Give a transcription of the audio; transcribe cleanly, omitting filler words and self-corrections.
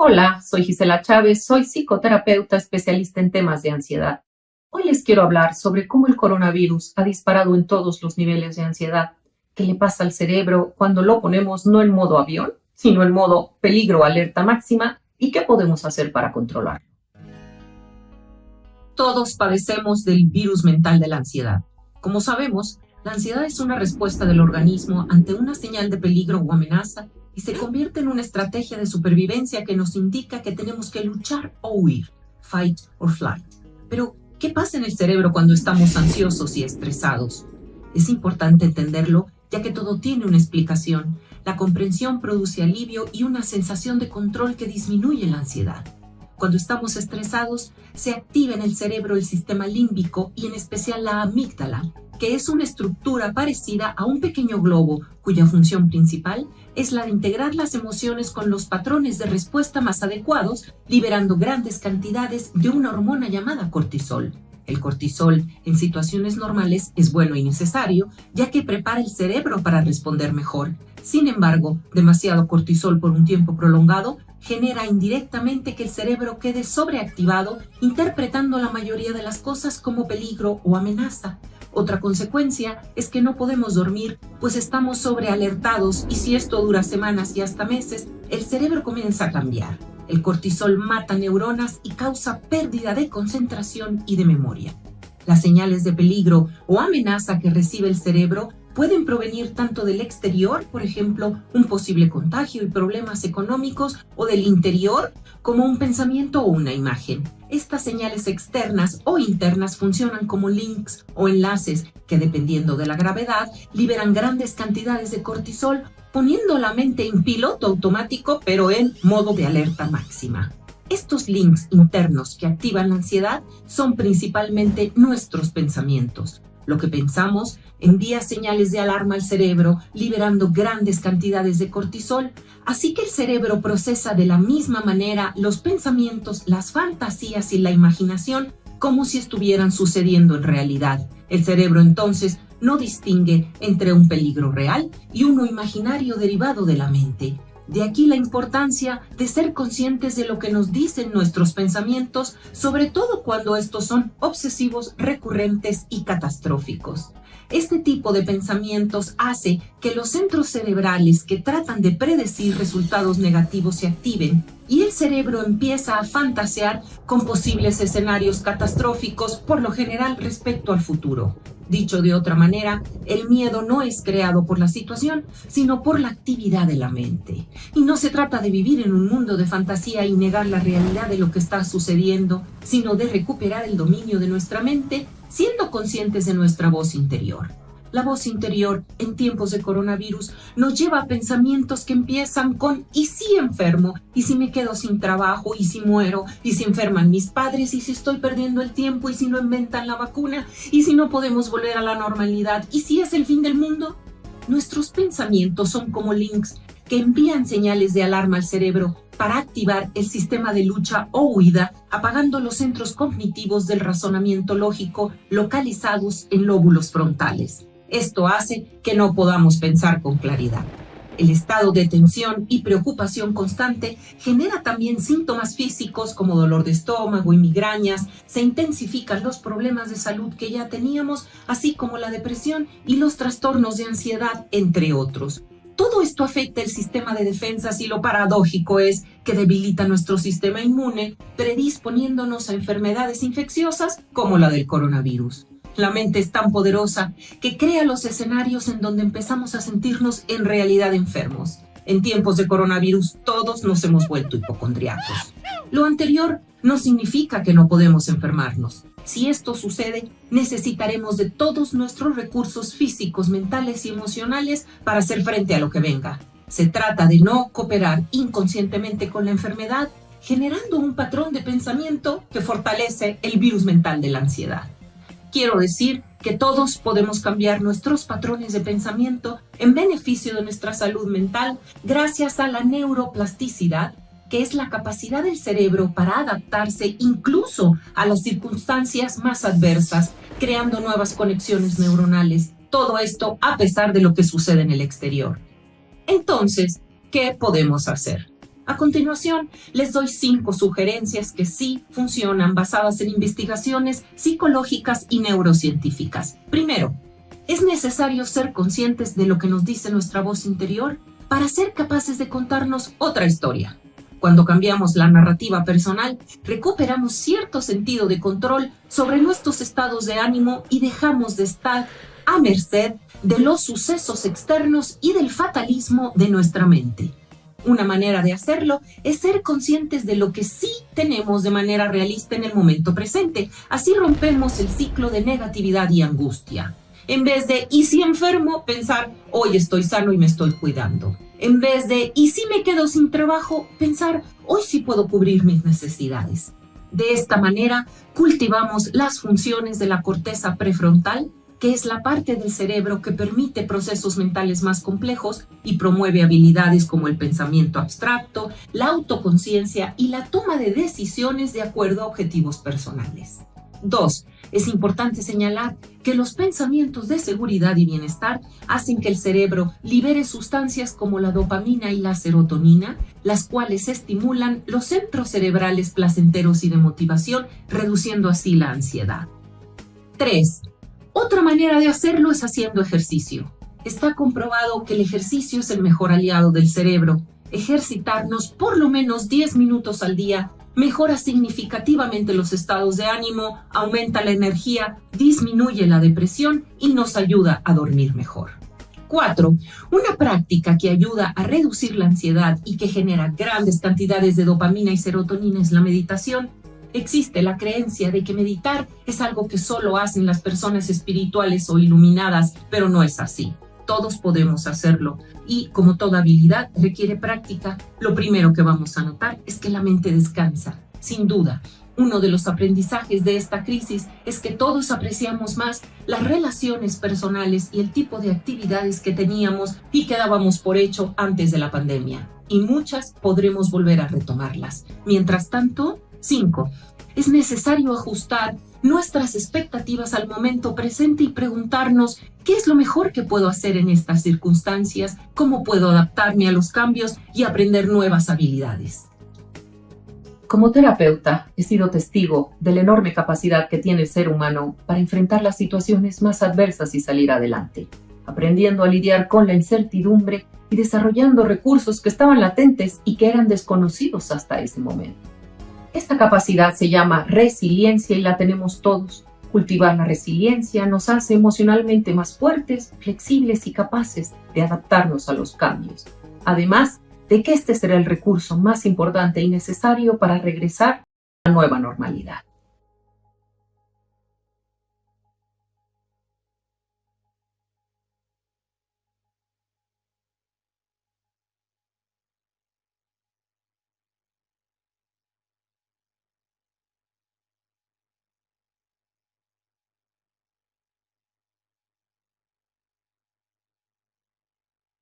Hola, soy Gisela Chávez, soy psicoterapeuta especialista en temas de ansiedad. Hoy les quiero hablar sobre cómo el coronavirus ha disparado en todos los niveles de ansiedad. ¿Qué le pasa al cerebro cuando lo ponemos no en modo avión, sino en modo peligro, alerta máxima? ¿Y qué podemos hacer para controlarlo? Todos padecemos del virus mental de la ansiedad. Como sabemos, la ansiedad es una respuesta del organismo ante una señal de peligro o amenaza y se convierte en una estrategia de supervivencia que nos indica que tenemos que luchar o huir, fight or flight. Pero, ¿qué pasa en el cerebro cuando estamos ansiosos y estresados? Es importante entenderlo, ya que todo tiene una explicación. La comprensión produce alivio y una sensación de control que disminuye la ansiedad. Cuando estamos estresados, se activa en el cerebro el sistema límbico y en especial la amígdala, que es una estructura parecida a un pequeño globo cuya función principal es la de integrar las emociones con los patrones de respuesta más adecuados, liberando grandes cantidades de una hormona llamada cortisol. El cortisol, en situaciones normales, es bueno y necesario, ya que prepara el cerebro para responder mejor. Sin embargo, demasiado cortisol por un tiempo prolongado genera indirectamente que el cerebro quede sobreactivado, interpretando la mayoría de las cosas como peligro o amenaza. Otra consecuencia es que no podemos dormir, pues estamos sobrealertados y si esto dura semanas y hasta meses, el cerebro comienza a cambiar. El cortisol mata neuronas y causa pérdida de concentración y de memoria. Las señales de peligro o amenaza que recibe el cerebro pueden provenir tanto del exterior, por ejemplo, un posible contagio y problemas económicos, o del interior, como un pensamiento o una imagen. Estas señales externas o internas funcionan como links o enlaces que, dependiendo de la gravedad, liberan grandes cantidades de cortisol, poniendo la mente en piloto automático, pero en modo de alerta máxima. Estos links internos que activan la ansiedad son principalmente nuestros pensamientos. Lo que pensamos envía señales de alarma al cerebro, liberando grandes cantidades de cortisol, así que el cerebro procesa de la misma manera los pensamientos, las fantasías y la imaginación como si estuvieran sucediendo en realidad. El cerebro entonces no distingue entre un peligro real y uno imaginario derivado de la mente. De aquí la importancia de ser conscientes de lo que nos dicen nuestros pensamientos, sobre todo cuando estos son obsesivos, recurrentes y catastróficos. Este tipo de pensamientos hace que los centros cerebrales que tratan de predecir resultados negativos se activen y el cerebro empieza a fantasear con posibles escenarios catastróficos, por lo general respecto al futuro. Dicho de otra manera, el miedo no es creado por la situación, sino por la actividad de la mente. Y no se trata de vivir en un mundo de fantasía y negar la realidad de lo que está sucediendo, sino de recuperar el dominio de nuestra mente, siendo conscientes de nuestra voz interior. La voz interior, en tiempos de coronavirus, nos lleva a pensamientos que empiezan con ¿y si enfermo? ¿Y si me quedo sin trabajo? ¿Y si muero? ¿Y si enferman mis padres? ¿Y si estoy perdiendo el tiempo? ¿Y si no inventan la vacuna? ¿Y si no podemos volver a la normalidad? ¿Y si es el fin del mundo? Nuestros pensamientos son como links que envían señales de alarma al cerebro para activar el sistema de lucha o huida, apagando los centros cognitivos del razonamiento lógico localizados en lóbulos frontales. Esto hace que no podamos pensar con claridad. El estado de tensión y preocupación constante genera también síntomas físicos como dolor de estómago y migrañas, se intensifican los problemas de salud que ya teníamos, así como la depresión y los trastornos de ansiedad, entre otros. Todo esto afecta el sistema de defensas y lo paradójico es que debilita nuestro sistema inmune, predisponiéndonos a enfermedades infecciosas como la del coronavirus. La mente es tan poderosa que crea los escenarios en donde empezamos a sentirnos en realidad enfermos. En tiempos de coronavirus todos nos hemos vuelto hipocondriacos. Lo anterior no significa que no podemos enfermarnos. Si esto sucede, necesitaremos de todos nuestros recursos físicos, mentales y emocionales para hacer frente a lo que venga. Se trata de no cooperar inconscientemente con la enfermedad, generando un patrón de pensamiento que fortalece el virus mental de la ansiedad. Quiero decir que todos podemos cambiar nuestros patrones de pensamiento en beneficio de nuestra salud mental gracias a la neuroplasticidad, que es la capacidad del cerebro para adaptarse incluso a las circunstancias más adversas, creando nuevas conexiones neuronales. Todo esto a pesar de lo que sucede en el exterior. Entonces, ¿qué podemos hacer? A continuación, les doy 5 sugerencias que sí funcionan basadas en investigaciones psicológicas y neurocientíficas. Primero, es necesario ser conscientes de lo que nos dice nuestra voz interior para ser capaces de contarnos otra historia. Cuando cambiamos la narrativa personal, recuperamos cierto sentido de control sobre nuestros estados de ánimo y dejamos de estar a merced de los sucesos externos y del fatalismo de nuestra mente. Una manera de hacerlo es ser conscientes de lo que sí tenemos de manera realista en el momento presente. Así rompemos el ciclo de negatividad y angustia. En vez de "¿y si enfermo?", pensar "hoy estoy sano y me estoy cuidando". En vez de "¿y si me quedo sin trabajo?", pensar "hoy sí puedo cubrir mis necesidades". De esta manera, cultivamos las funciones de la corteza prefrontal, que es la parte del cerebro que permite procesos mentales más complejos y promueve habilidades como el pensamiento abstracto, la autoconciencia y la toma de decisiones de acuerdo a objetivos personales. 2. Es importante señalar que los pensamientos de seguridad y bienestar hacen que el cerebro libere sustancias como la dopamina y la serotonina, las cuales estimulan los centros cerebrales placenteros y de motivación, reduciendo así la ansiedad. 3. Otra manera de hacerlo es haciendo ejercicio. Está comprobado que el ejercicio es el mejor aliado del cerebro. Ejercitarnos por lo menos 10 minutos al día mejora significativamente los estados de ánimo, aumenta la energía, disminuye la depresión y nos ayuda a dormir mejor. 4. Una práctica que ayuda a reducir la ansiedad y que genera grandes cantidades de dopamina y serotonina es la meditación. Existe la creencia de que meditar es algo que solo hacen las personas espirituales o iluminadas, pero no es así. Todos podemos hacerlo y, como toda habilidad, requiere práctica. Lo primero que vamos a notar es que la mente descansa. Sin duda, uno de los aprendizajes de esta crisis es que todos apreciamos más las relaciones personales y el tipo de actividades que teníamos y que dábamos por hecho antes de la pandemia. Y muchas podremos volver a retomarlas. Mientras tanto, 5. Es necesario ajustar nuestras expectativas al momento presente y preguntarnos ¿qué es lo mejor que puedo hacer en estas circunstancias? ¿Cómo puedo adaptarme a los cambios y aprender nuevas habilidades? Como terapeuta, he sido testigo de la enorme capacidad que tiene el ser humano para enfrentar las situaciones más adversas y salir adelante, aprendiendo a lidiar con la incertidumbre y desarrollando recursos que estaban latentes y que eran desconocidos hasta ese momento. Esta capacidad se llama resiliencia y la tenemos todos. Cultivar la resiliencia nos hace emocionalmente más fuertes, flexibles y capaces de adaptarnos a los cambios. Además de que este será el recurso más importante y necesario para regresar a la nueva normalidad.